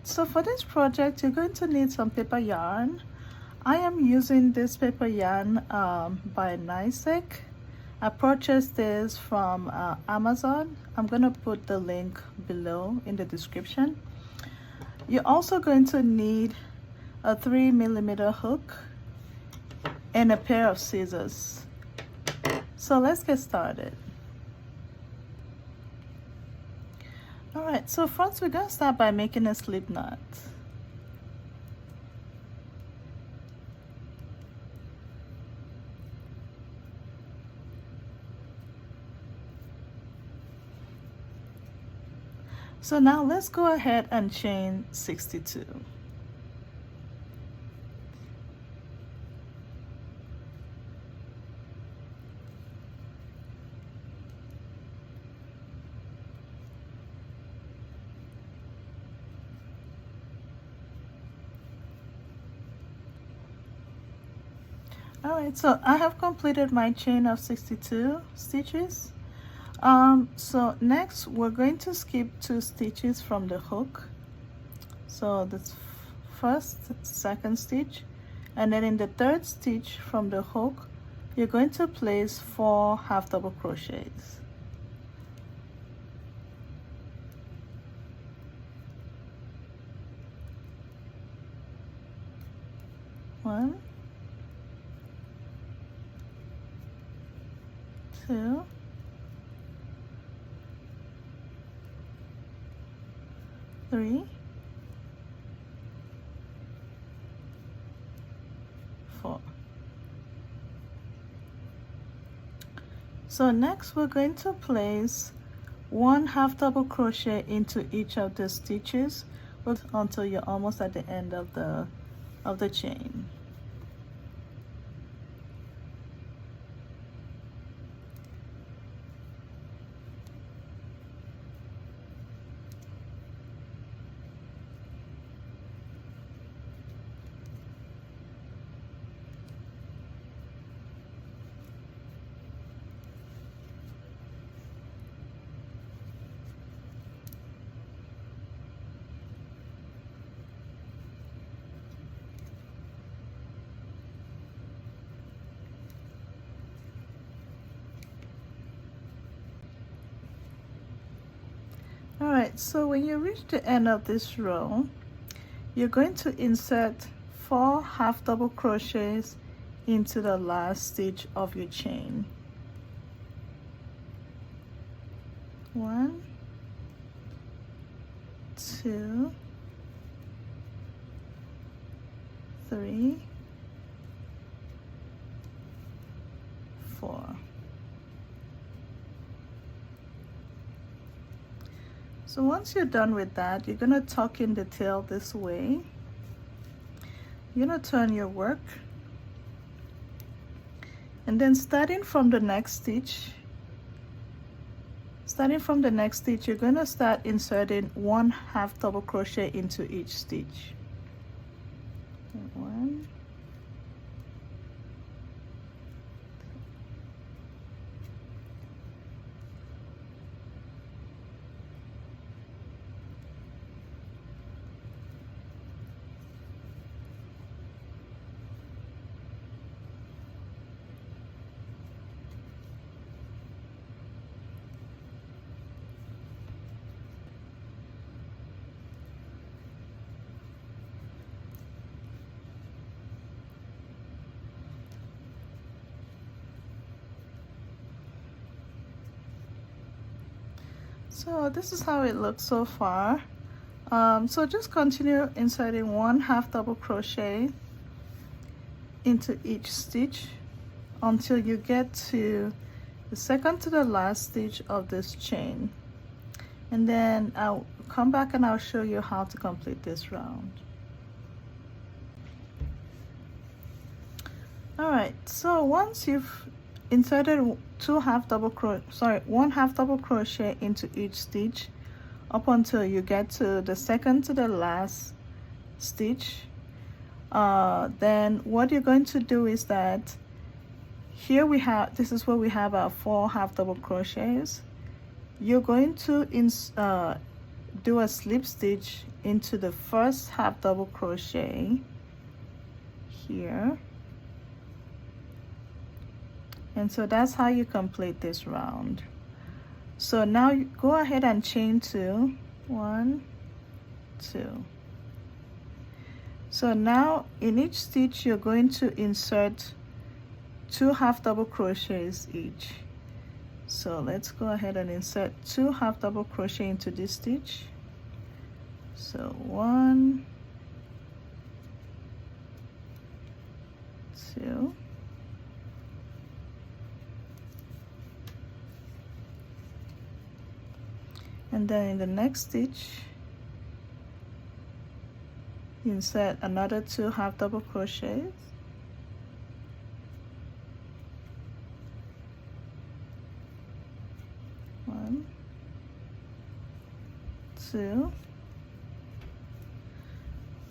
so for this project you're going to need some paper yarn. I am using this paper yarn by Nisek. I purchased this from Amazon. I'm going to put the link below in the description. You're also going to need a 3mm hook and a pair of scissors. So let's get started. Alright, so first we're going to start by making a slip knot. So now let's go ahead and chain 62. Alright, so I have completed my chain of 62 stitches. So next we're going to skip 2 stitches from the hook. So that's first, second stitch, and then in the third stitch from the hook you're going to place 4 half double crochets. One, 2, 3, 4. So next we're going to place 1 half double crochet into each of the stitches until you're almost at the end of the chain. Alright, so when you reach the end of this row, you're going to insert 4 half double crochets into the last stitch of your chain. 1, 2, 3, 4. So once you're done with that, you're going to tuck in the tail this way. You're going to turn your work, and then starting from the next stitch, you're going to start inserting 1 half double crochet into each stitch. 1, So this is how it looks so far. So just continue inserting 1 half double crochet into each stitch until you get to the second to the last stitch of this chain, and then I'll come back and I'll show you how to complete this round. Alright, so once you've inserted 1 half double crochet into each stitch up until you get to the second to the last stitch, then what you're going to do is that here we have, this is where we have our 4 half double crochets. You're going to do a slip stitch into the first half double crochet here, and so that's how you complete this round. So now you go ahead and chain 2, 1, 2. So now in each stitch you're going to insert 2 half double crochets each. So let's go ahead and insert 2 half double crochet into this stitch. So 1, 2, and then in the next stitch insert another 2 half double crochets, one, 2.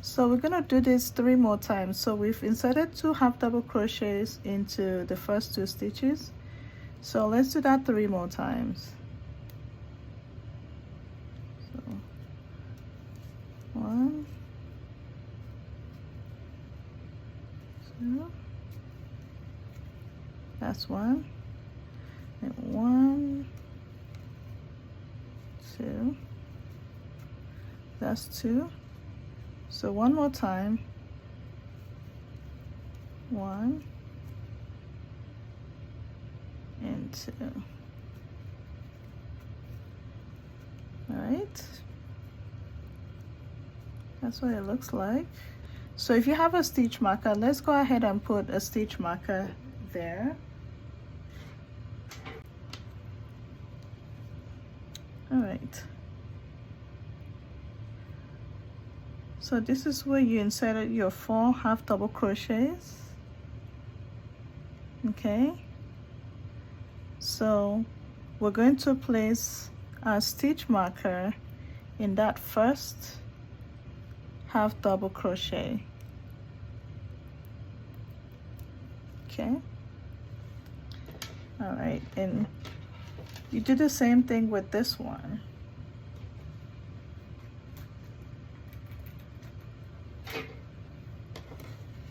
So we're gonna do this 3 more times. So we've inserted 2 half double crochets into the first 2 stitches, so let's do that 3 more times. So 1, 2, that's 1, and 1, 2, that's 2. So one more time, 1 and 2. All right, that's what it looks like. So if you have a stitch marker, let's go ahead and put a stitch marker there. All right, so this is where you inserted your 4 half double crochets. Okay, so we're going to place our stitch marker in that first half double crochet. Okay, all right, and you do the same thing with this one.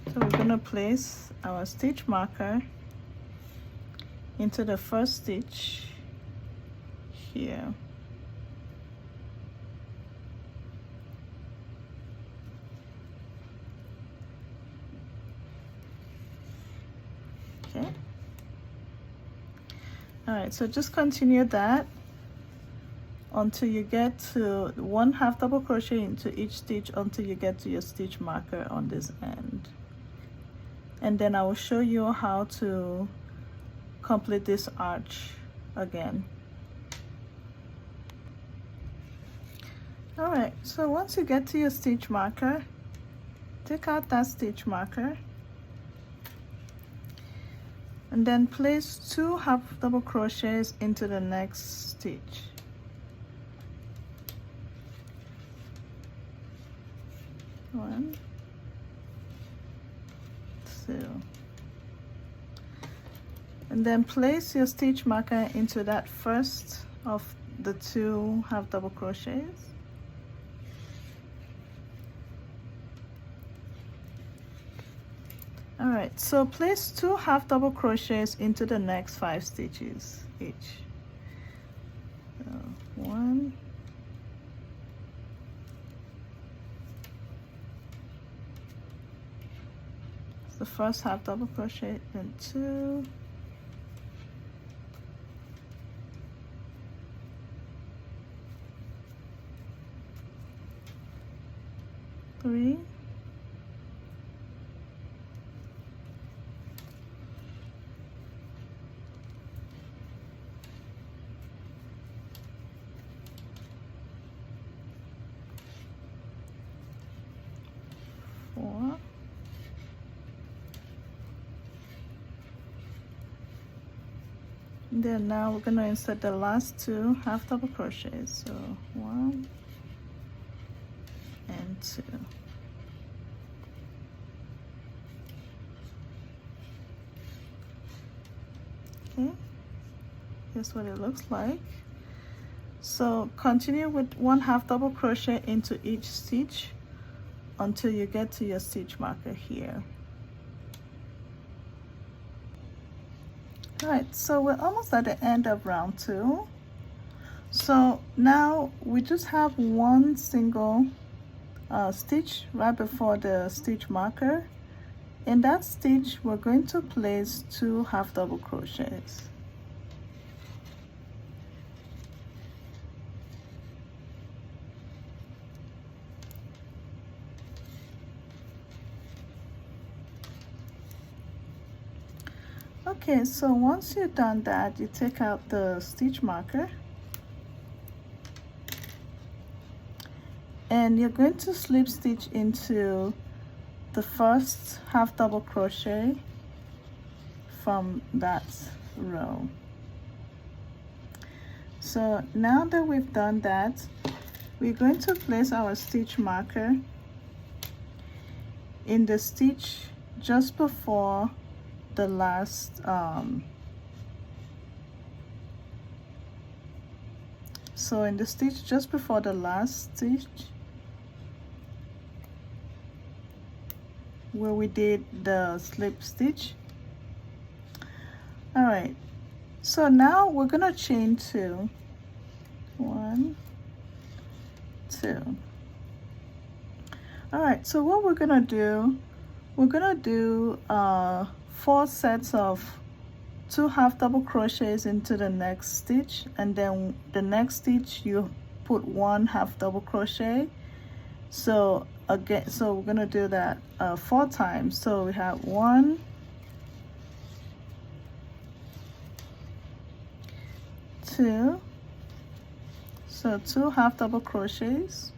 So we're going to place our stitch marker into the first stitch here. Okay. All right, so just continue that until you get to 1 half double crochet into each stitch until you get to your stitch marker on this end. And then I will show you how to complete this arch again. All right, so once you get to your stitch marker, take out that stitch marker and then place 2 half double crochets into the next stitch. One, 2, and then place your stitch marker into that first of the 2 half double crochets. All right, so place 2 half double crochets into the next 5 stitches each. So 1, the first half double crochet, then 2, 3, 4, then now we're going to insert the last 2 half double crochets. So 1 and 2. Okay, here's what it looks like. So continue with 1/2 double crochet into each stitch until you get to your stitch marker here. All right, so we're almost at the end of round 2. So now we just have one single stitch right before the stitch marker. In that stitch, we're going to place 2 half double crochets. Okay, so once you've done that, you take out the stitch marker and you're going to slip stitch into the first half double crochet from that row. So now that we've done that, we're going to place our stitch marker in the stitch just before the last so in the stitch just before the last stitch where we did the slip stitch. All right, so now we're gonna chain 2. 1, 2. All right, so what we're gonna do, we're gonna do 4 sets of 2 half double crochets into the next stitch, and then the next stitch you put 1 half double crochet. So again, so we're gonna do that 4 times. So we have 1, 2, so 2 half double crochets,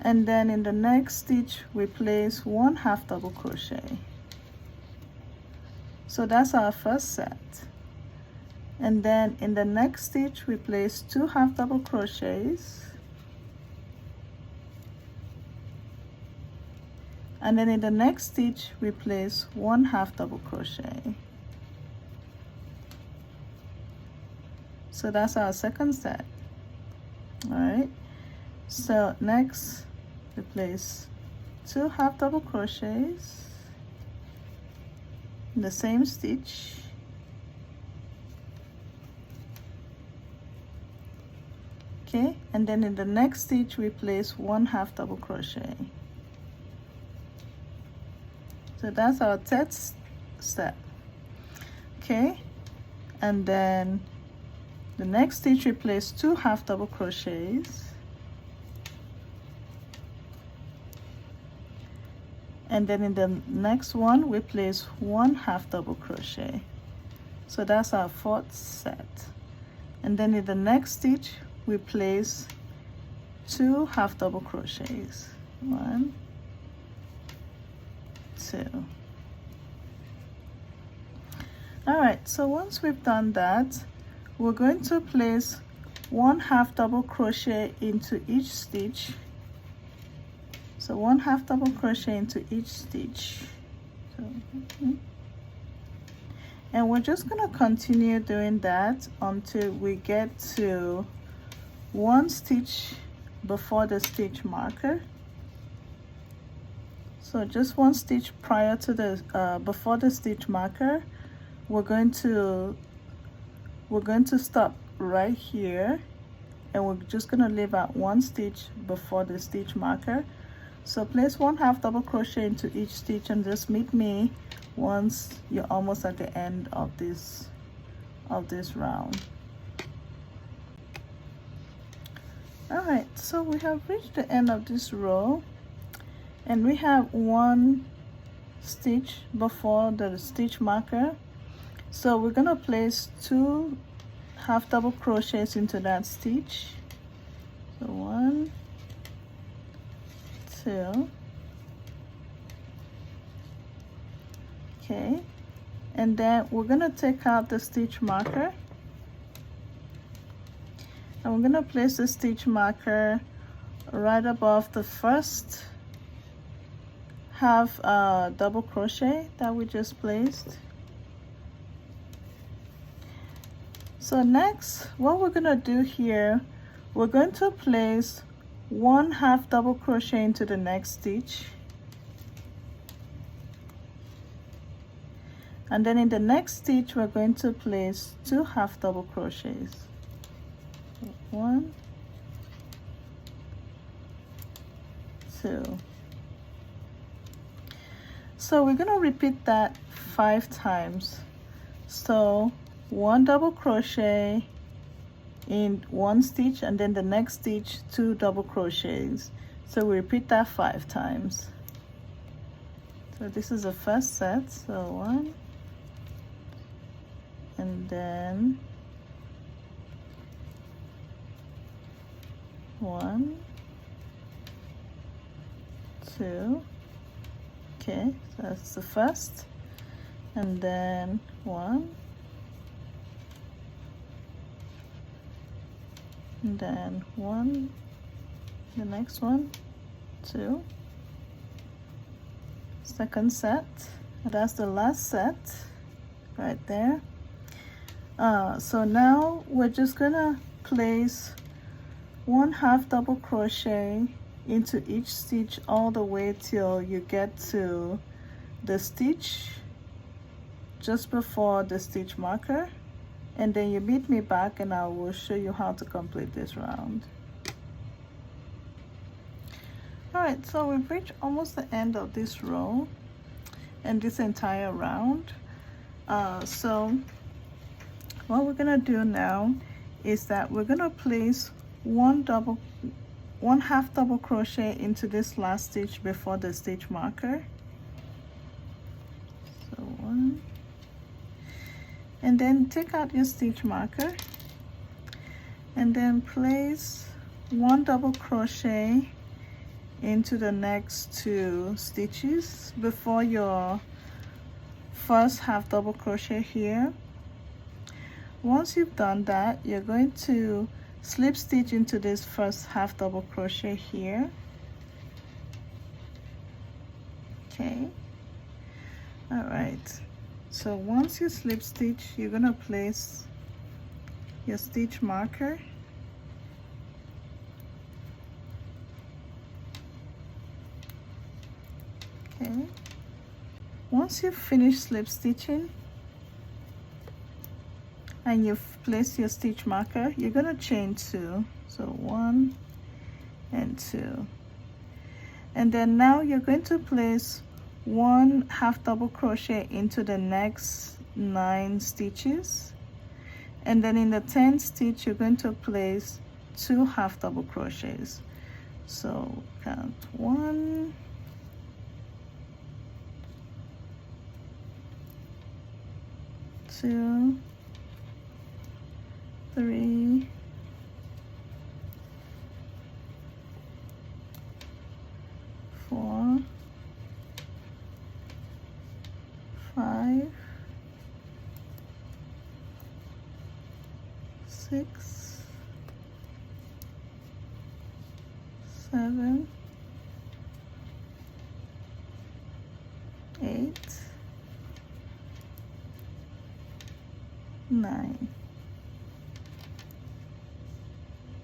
and then in the next stitch we place 1 half double crochet. So that's our first set. And then in the next stitch we place 2 half double crochets, and then in the next stitch we place 1 half double crochet. So that's our second set. All right, so next we place 2 half double crochets in the same stitch, okay, and then in the next stitch we place 1 half double crochet. So that's our third step, okay, and then the next stitch we place 2 half double crochets, and then in the next one we place 1 half double crochet. So that's our fourth set. And then in the next stitch we place 2 half double crochets. 1, 2. All right, so once we've done that, we're going to place 1 half double crochet into each stitch. So 1 half double crochet into each stitch. So, and we're just going to continue doing that until we get to 1 stitch before the stitch marker. So just 1 stitch prior to the before the stitch marker. We're going to stop right here, and we're just going to leave out 1 stitch before the stitch marker. So place 1 half double crochet into each stitch and just meet me once you're almost at the end of this round. All right, so we have reached the end of this row, and we have 1 stitch before the stitch marker. So we're gonna place 2 half double crochets into that stitch. So 1, 2, okay, and then we're gonna take out the stitch marker, and we're gonna place the stitch marker right above the first half double crochet that we just placed. So next, what we're gonna do here, we're going to place 1/2 double crochet into the next stitch, and then in the next stitch we're going to place 2 half double crochets. 1, 2. So we're gonna repeat that 5 times. So 1 double crochet in one stitch, and then the next stitch 2 double crochets. So we repeat that 5 times. So this is the first set. So 1, and then 1, 2. Okay, so that's the first, and then 1, and then 1, the next one, 2, second set, that's the last set right there. So now we're just gonna place 1/2 double crochet into each stitch all the way till you get to the stitch just before the stitch marker, and then you meet me back and I will show you how to complete this round. All right, so we've reached almost the end of this row and this entire round. So what we're gonna do now is that we're gonna place 1/2 double crochet into this last stitch before the stitch marker. So 1, and then take out your stitch marker, and then place 1 double crochet into the next 2 stitches before your first half double crochet here. Once you've done that, you're going to slip stitch into this first half double crochet here. Okay, all right, so once you slip stitch, you're gonna place your stitch marker, okay. Once you finish slip stitching and you've placed your stitch marker, you're gonna chain 2. So 1 and 2, and then now you're going to place 1/2 double crochet into the next 9 stitches, and then in the 10th stitch you're going to place 2 half double crochets. So count 1, 2, 3, 4, 5, 6, 7, 8, 9.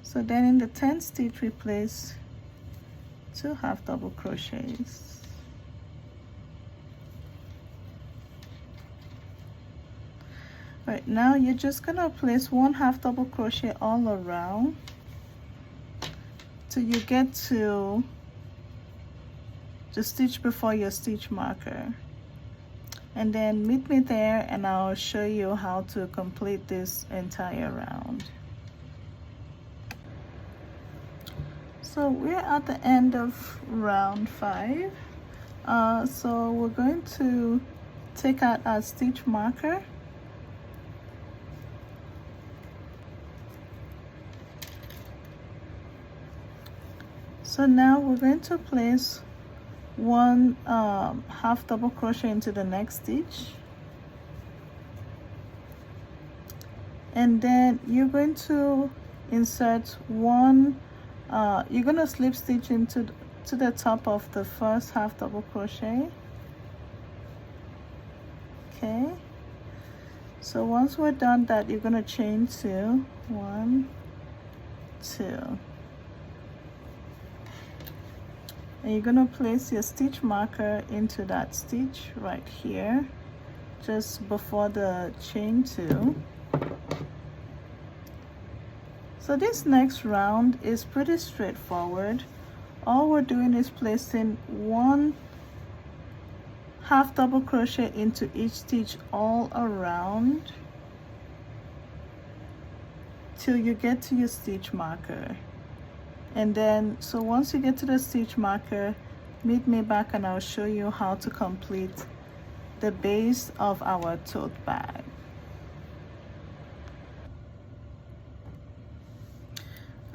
So then in the 10th stitch we place 2 half double crochets. Right, now you're just gonna place 1/2 double crochet all around till you get to the stitch before your stitch marker, and then meet me there and I'll show you how to complete this entire round. So we're at the end of round 5. So we're going to take out our stitch marker, so now we're going to place 1/2 double crochet into the next stitch, and then you're going to insert you're going to slip stitch into the top of the first half double crochet. Okay, So once we're done that, you're gonna chain 2, 1, 2, and you're gonna place your stitch marker into that stitch right here, just before the chain 2. So this next round is pretty straightforward. All we're doing is placing 1 half double crochet into each stitch all around till you get to your stitch marker. And then, so once you get to the stitch marker, meet me back and I'll show you how to complete the base of our tote bag.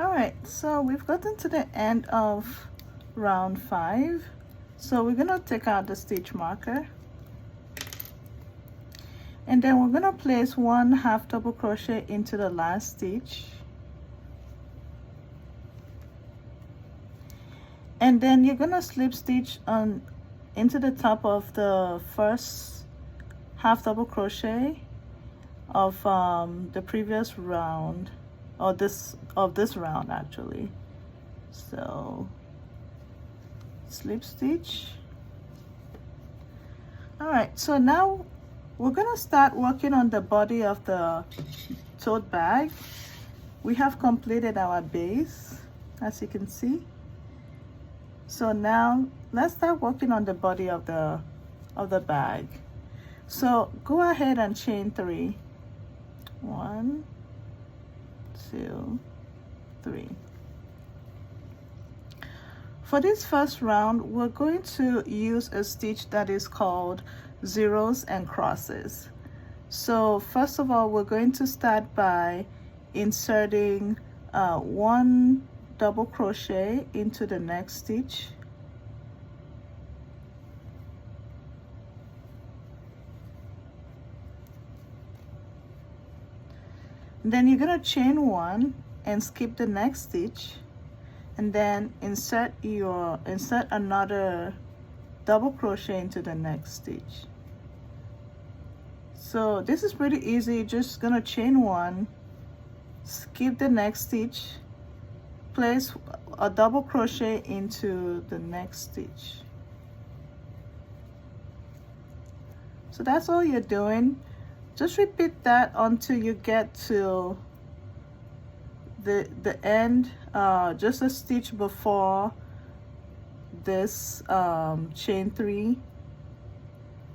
Alright, so we've gotten to the end of round 5. So we're gonna take out the stitch marker, and then we're gonna place 1 half double crochet into the last stitch, and then you're gonna slip stitch on into the top of the first half double crochet of the previous round, or this round actually. So slip stitch. All right, so now we're gonna start working on the body of the tote bag. We have completed our base, as you can see. So now let's start working on the body of the bag. So go ahead and chain 3. 1, 2, 3. For this first round, we're going to use a stitch that is called zeros and crosses. So first of all, we're going to start by inserting 1 double crochet into the next stitch. Then you're gonna chain 1 and skip the next stitch, and then insert another double crochet into the next stitch. So this is pretty easy. You're just gonna chain 1, skip the next stitch, place a double crochet into the next stitch. So that's all you're doing. Just repeat that until you get to the end, just a stitch before this chain 3.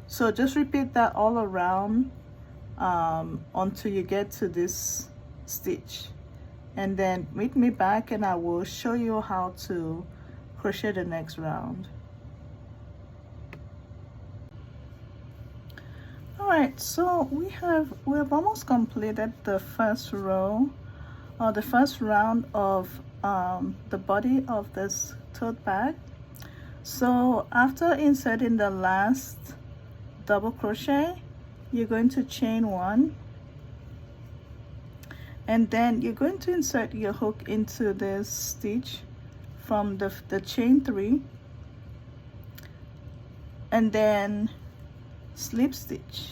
So just repeat that all around until you get to this stitch, and then meet me back and I will show you how to crochet the next round. All right, so we have almost completed the first row, or the first round of the body of this tote bag. So after inserting the last double crochet, you're going to chain 1, and then you're going to insert your hook into this stitch from the chain 3, and then slip stitch.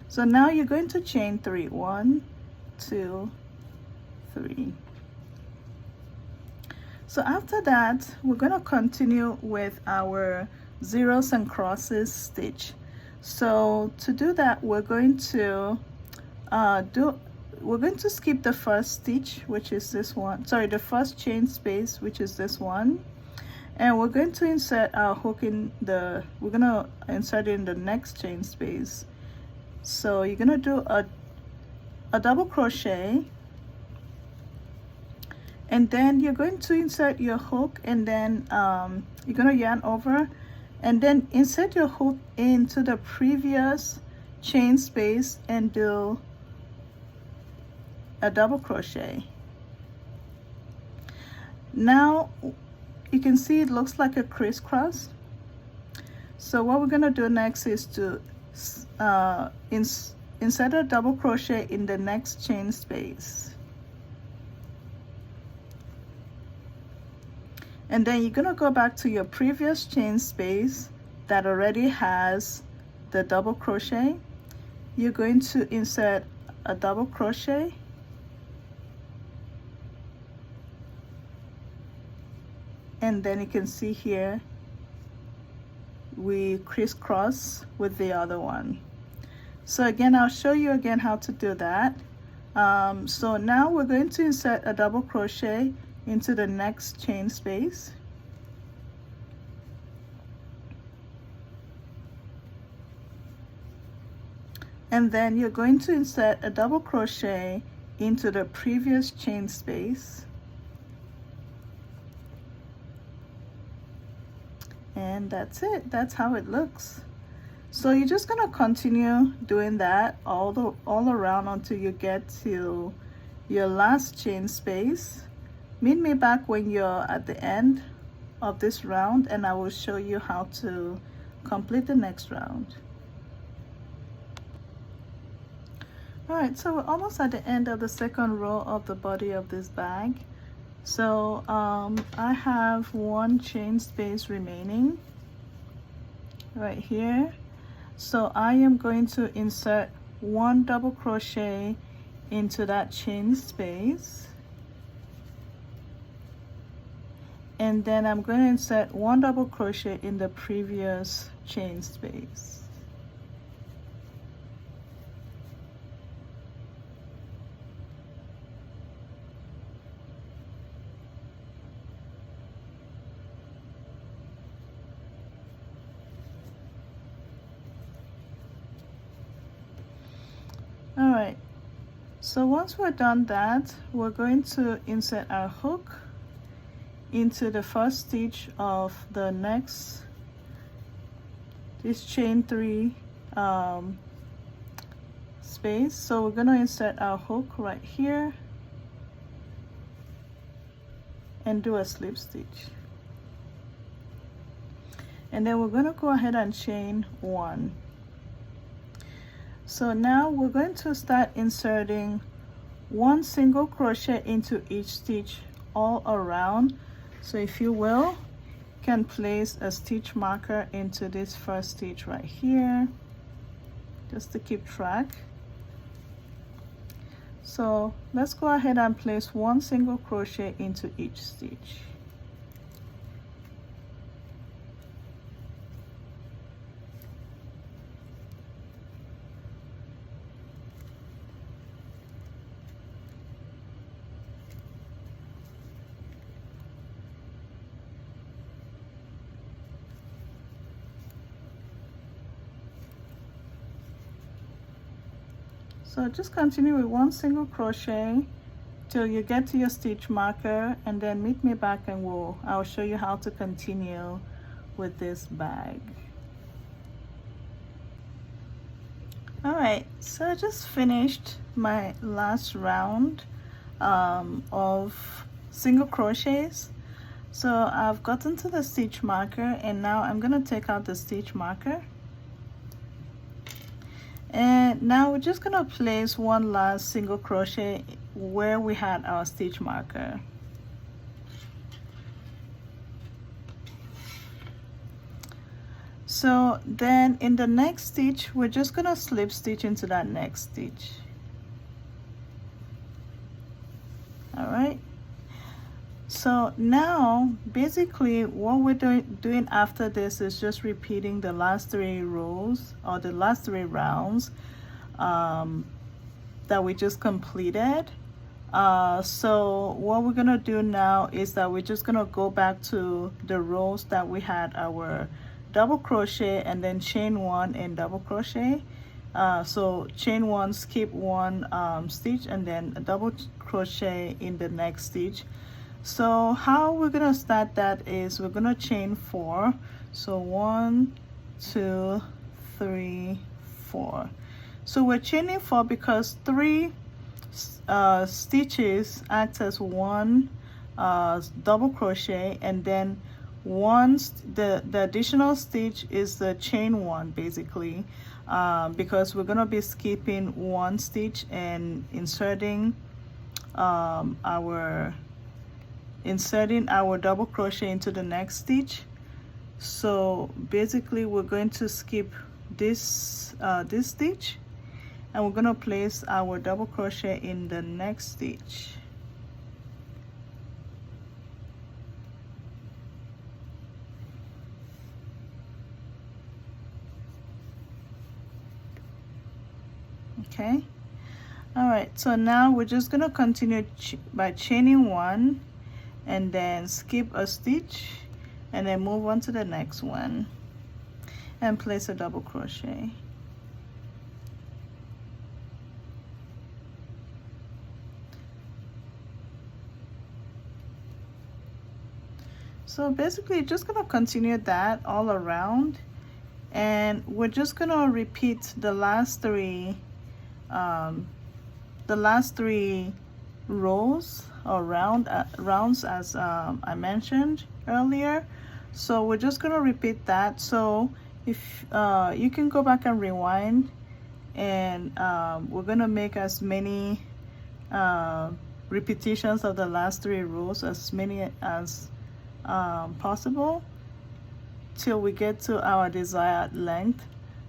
So now you're going to chain 3. 1, 2, 3. So after that, we're going to continue with our zeros and crosses stitch. So to do that, we're going to skip the first stitch, which is this one, sorry, the first chain space, which is this one, and we're going to insert our hook in the, we're going to insert it in the next chain space. So you're going to do a double crochet, and then you're going to insert your hook, and then you're going to yarn over, and then insert your hook into the previous chain space and do a double crochet. Now you can see it looks like a crisscross. So what we're going to do next is to insert a double crochet in the next chain space, and then you're going to go back to your previous chain space that already has the double crochet, you're going to insert a double crochet, and then you can see here we crisscross with the other one. So again, I'll show you again how to do that. So now we're going to insert a double crochet into the next chain space. And then you're going to insert a double crochet into the previous chain space. And that's it. That's how it looks. So you're just gonna continue doing that all around until you get to your last chain space. Meet me back when you're at the end of this round, and I will show you how to complete the next round. All right, so we're almost at the end of the second row of the body of this bag. So I have one chain space remaining right here. So I am going to insert one double crochet into that chain space, and then I'm going to insert one double crochet in the previous chain space. All right, so once we're done that, we're going to insert our hook into the first stitch of the next, this chain 3 space. So we're going to insert our hook right here and do a slip stitch, and then we're going to go ahead and chain 1. So now we're going to start inserting one single crochet into each stitch all around. So if you will, you can place a stitch marker into this first stitch right here, just to keep track. So let's go ahead and place one single crochet into each stitch. So just continue with one single crochet till you get to your stitch marker, and then meet me back and I'll show you how to continue with this bag. All right, so I just finished my last round of single crochets. So I've gotten to the stitch marker, and now I'm going to take out the stitch marker. And now we're just going to place one last single crochet where we had our stitch marker. So then in the next stitch, we're just going to slip stitch into that next stitch. All right. So now basically what we're doing after this is just repeating the last 3 rows, or the last 3 rounds that we just completed. So what we're gonna do now is that we're just gonna go back to the rows that we had our double crochet and then chain 1 and double crochet. So chain 1, skip 1 stitch, and then a double crochet in the next stitch. So how we're gonna start that is we're gonna chain 4. So 1, 2, 3, 4. So we're chaining 4 because 3 stitches act as 1 double crochet, and then the additional stitch is the chain 1 basically, because we're gonna be skipping 1 stitch and inserting our double crochet into the next stitch. So basically we're going to skip this stitch, and we're going to place our double crochet in the next stitch. Okay, all right, so now we're just going to continue by chaining one and then skip a stitch and then move on to the next one and place a double crochet. So basically just gonna continue that all around, and we're just gonna repeat the last three rows or rounds as I mentioned earlier. So we're just gonna repeat that. So if you can go back and rewind, and we're gonna make as many repetitions of the last three rows, as many as possible, till we get to our desired length.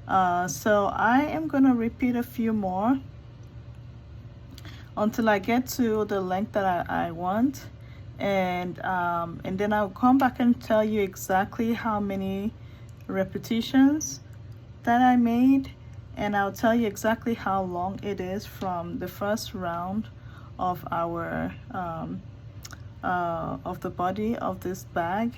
So I am gonna repeat a few more until I get to the length that I want, and then I'll come back and tell you exactly how many repetitions that I made, and I'll tell you exactly how long it is from the first round of our of the body of this bag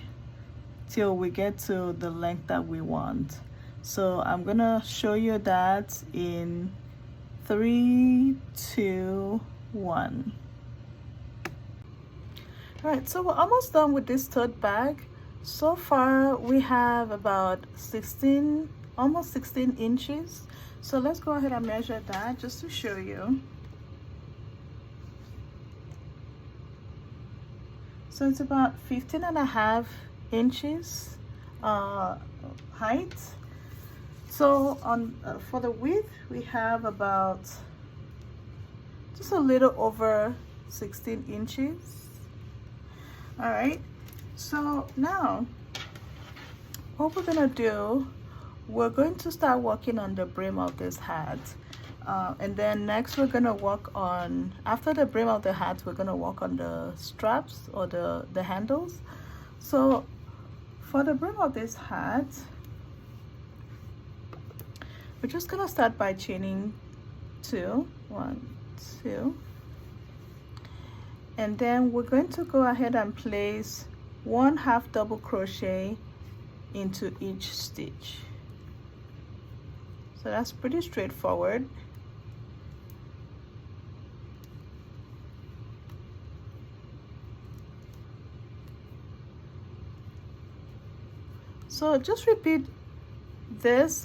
till we get to the length that we want. So I'm gonna show you that in 3, 2, 1. All right, so we're almost done with this tote bag. So far we have about 16, almost 16 inches. So let's go ahead and measure that just to show you. So it's about 15.5 inches height. So on for the width, we have about just a little over 16 inches. All right, so now what we're gonna do, we're going to start working on the brim of this hat, and then next we're gonna work on, after the brim of the hat, we're gonna work on the straps or the handles. So for the brim of this hat, we're just gonna start by chaining 2, 1, 2, and then we're going to go ahead and place 1/2 double crochet into each stitch. So that's pretty straightforward. So just repeat this,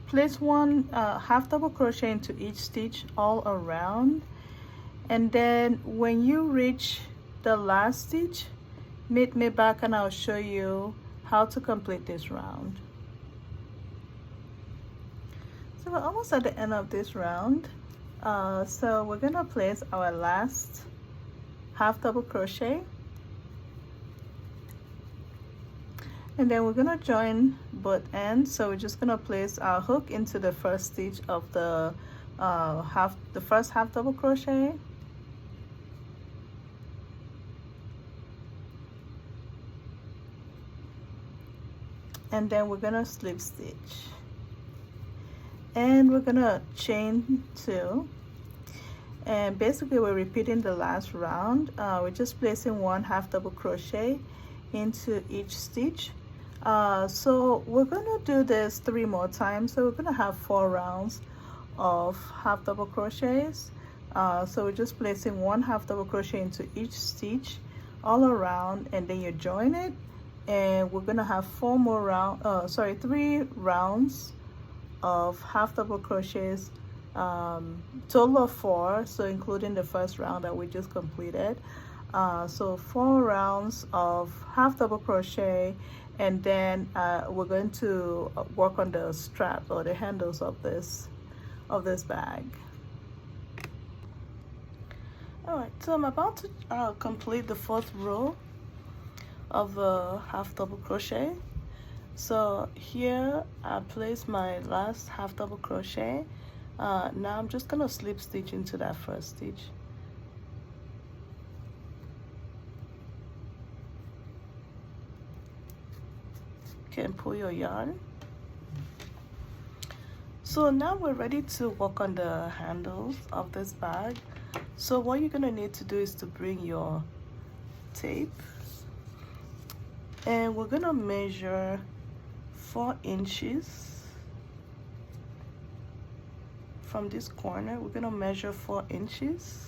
place 1/2 double crochet into each stitch all around, and then when you reach the last stitch, meet me back and I'll show you how to complete this round. So we're almost at the end of this round. So we're gonna place our last 1/2 double crochet, and then we're gonna join both ends. So we're just gonna place our hook into the first stitch of the first 1/2 double crochet, and then we're gonna slip stitch, and we're gonna chain 2, and basically we're repeating the last round. We're just placing 1/2 double crochet into each stitch. So we're gonna do this 3 more times, so we're gonna have 4 rounds of 1/2 double crochets. So we're just placing 1/2 double crochet into each stitch all around, and then you join it, and we're gonna have 3 rounds of 1/2 double crochets, total of 4, so including the first round that we just completed. So 4 rounds of 1/2 double crochet, and then we're going to work on the strap or the handles of this bag. All right, so I'm about to complete the 4th row of 1/2 double crochet. So here I place my last 1/2 double crochet Now I'm just gonna slip stitch into that first stitch. Okay, and pull your yarn. So now we're ready to work on the handles of this bag. So what you're gonna need to do is to bring your tape, and we're gonna measure 4 inches from this corner. We're gonna measure 4 inches.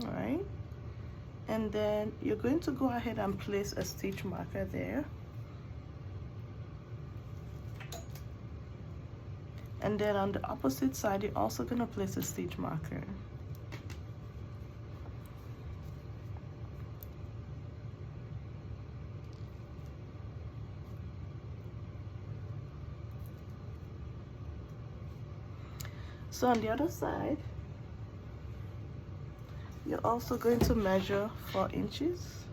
All right, and then you're going to go ahead and place a stitch marker there, and then on the opposite side you're also going to place a stitch marker. So on the other side you're also going to measure 4 inches.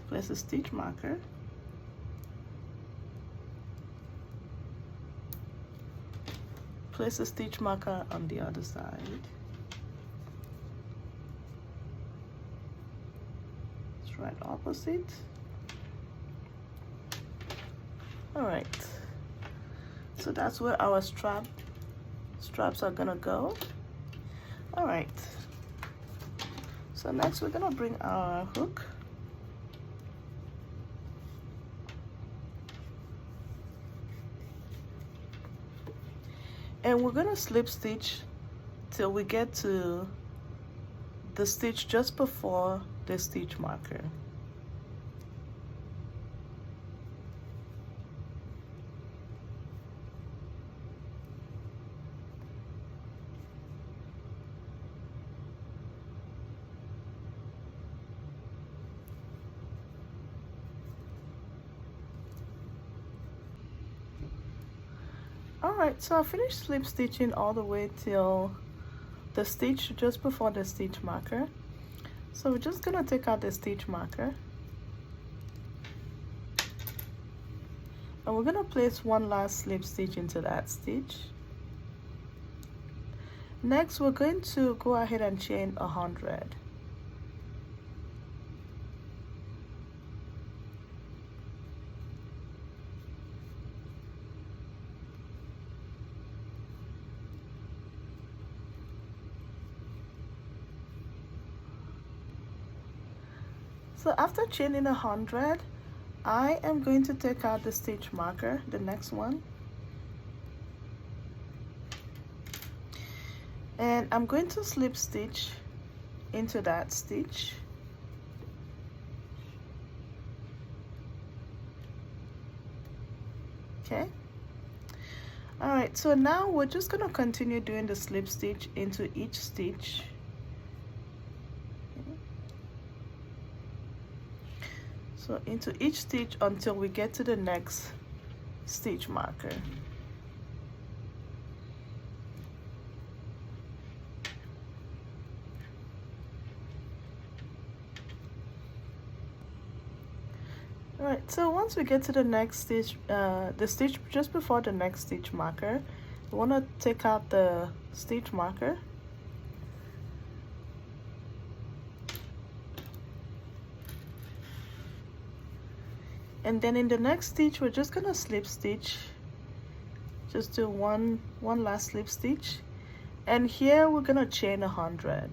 Place a stitch marker. Place a stitch marker on the other side. It's right opposite. All right. So that's where our straps are gonna go. All right. So next we're gonna bring our hook. And we're gonna slip stitch till we get to the stitch just before the stitch marker. Alright, so I finished slip stitching all the way till the stitch just before the stitch marker. So we're just gonna take out the stitch marker, and we're gonna place one last slip stitch into that stitch. Next we're going to go ahead and chain 100. So after chaining 100, I am going to take out the stitch marker, the next one, and I'm going to slip stitch into that stitch. Okay. All right, so now we're just going to continue doing the slip stitch into each stitch. So into each stitch until we get to the next stitch marker. All right, so once we get to the next stitch, the stitch just before the next stitch marker, we want to take out the stitch marker. And then in the next stitch we're just gonna slip stitch, just do one last slip stitch, and here we're gonna chain 100.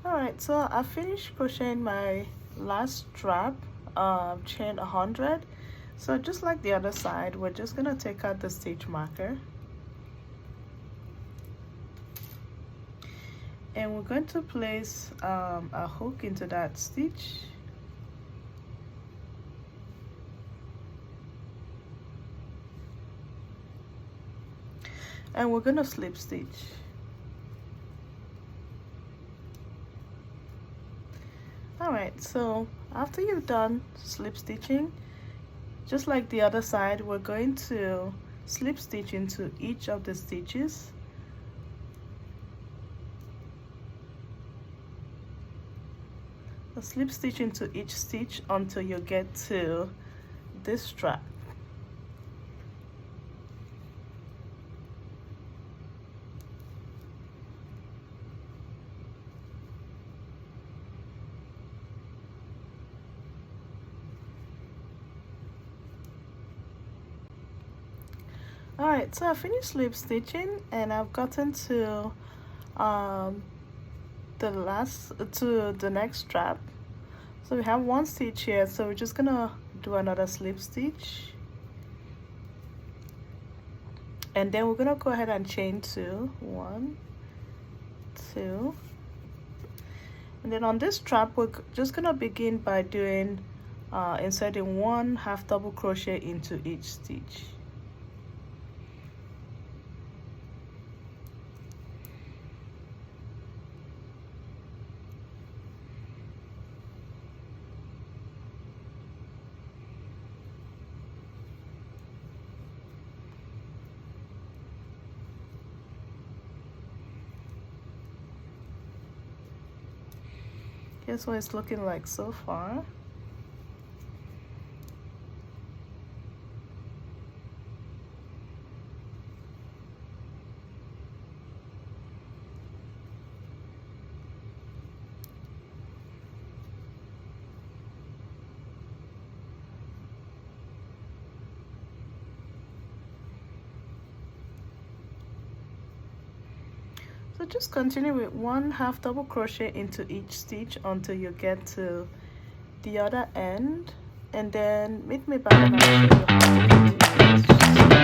All right, so I finished crocheting my last strap, chain 100. So just like the other side, we're just gonna take out the stitch marker, and we're going to place a hook into that stitch, and we're gonna slip stitch. Alright, so after you've done slip stitching, just like the other side, we're going to slip stitch into each of the stitches. So slip stitch into each stitch until you get to this strap. Alright, so I finished slip stitching and I've gotten to the next strap. So we have one stitch here, so we're just gonna do another slip stitch, and then we're gonna go ahead and chain 2, 1, 2, and then on this strap we're just gonna begin by doing inserting 1 half double crochet into each stitch. Here's what it's looking like so far. So just continue with 1 half double crochet into each stitch until you get to the other end, and then meet me back and I'll show you how to continue this.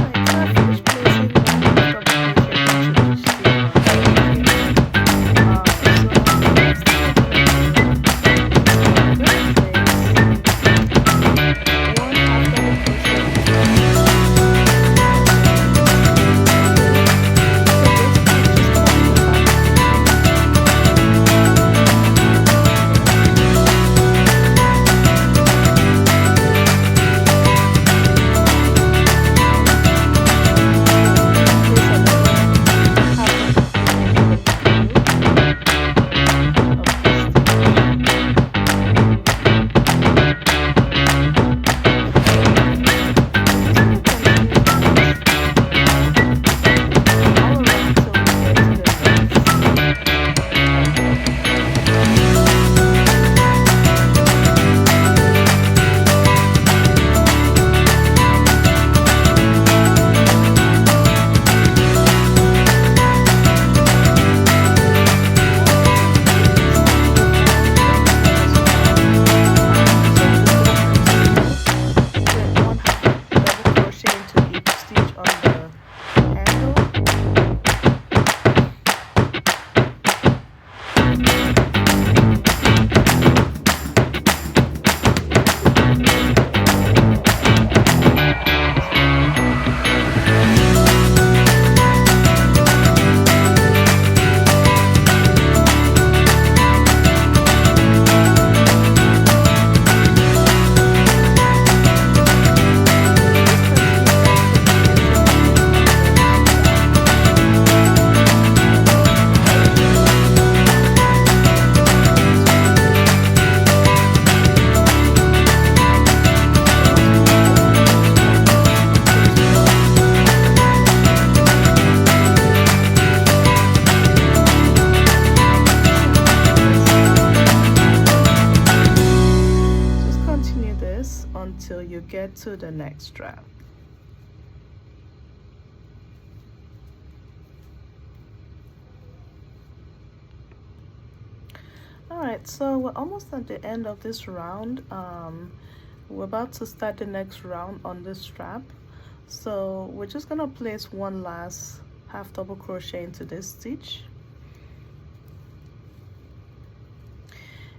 Alright, so I finished placing 1 half double crochet into each until you get to the next strap. Alright, so we're almost at the end of this round. We're about to start the next round on this strap. So we're just gonna place one last half double crochet into this stitch.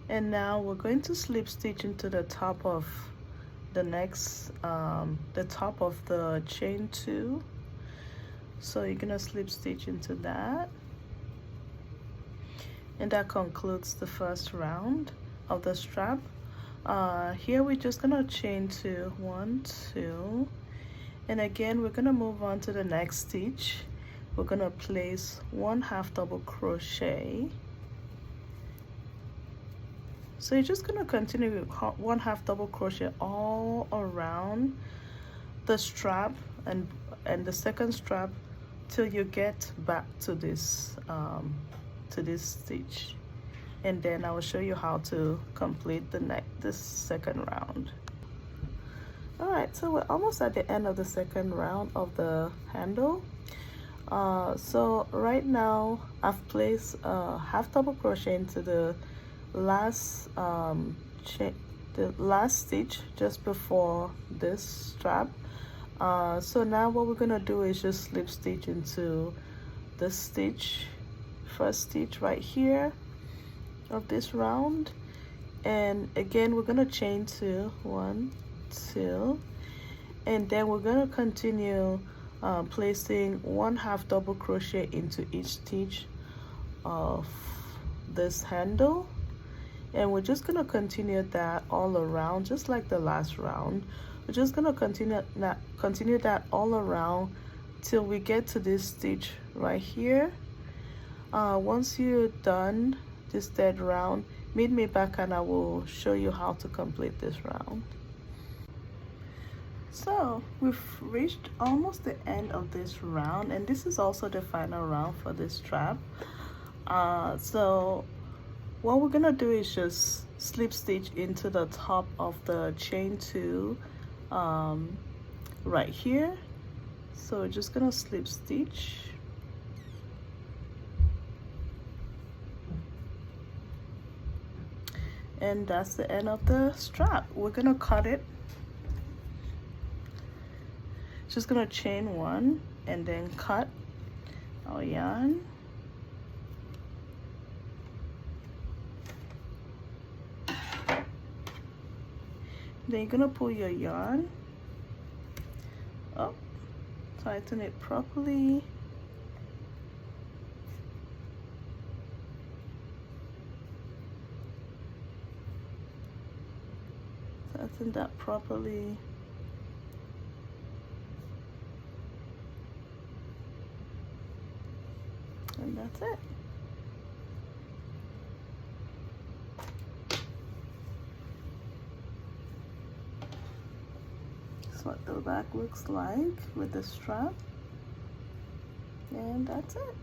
And now we're going to slip stitch into the top of the next, the top of the chain 2. So you're gonna slip stitch into that. And that concludes the first round of the strap. Here we're just gonna chain 2, 1, 2, and again we're gonna move on to the next stitch. We're gonna place 1 half double crochet. So you're just gonna continue with 1 half double crochet all around the strap and the second strap till you get back to this stitch, and then I will show you how to complete this second round. All right, so we're almost at the end of the second round of the handle. So right now I've placed half double crochet into the last stitch just before this strap. So now what we're gonna do is just slip stitch into this stitch, first stitch right here of this round, and again we're gonna chain 2, 1, 2, and then we're gonna continue placing 1 half double crochet into each stitch of this handle, and we're just gonna continue that all around just like the last round. We're just gonna continue that all around till we get to this stitch right here. Once you're done this third round, meet me back and I will show you how to complete this round. So we've reached almost the end of this round, and this is also the final round for this strap. So what we're gonna do is just slip stitch into the top of the chain 2 right here. So we're just gonna slip stitch, and that's the end of the strap. We're gonna cut it. Just gonna chain 1 and then cut our yarn. Then you're gonna pull your yarn up, tighten it properly. Tighten that properly. And that's it. That's what the back looks like with the strap. And that's it.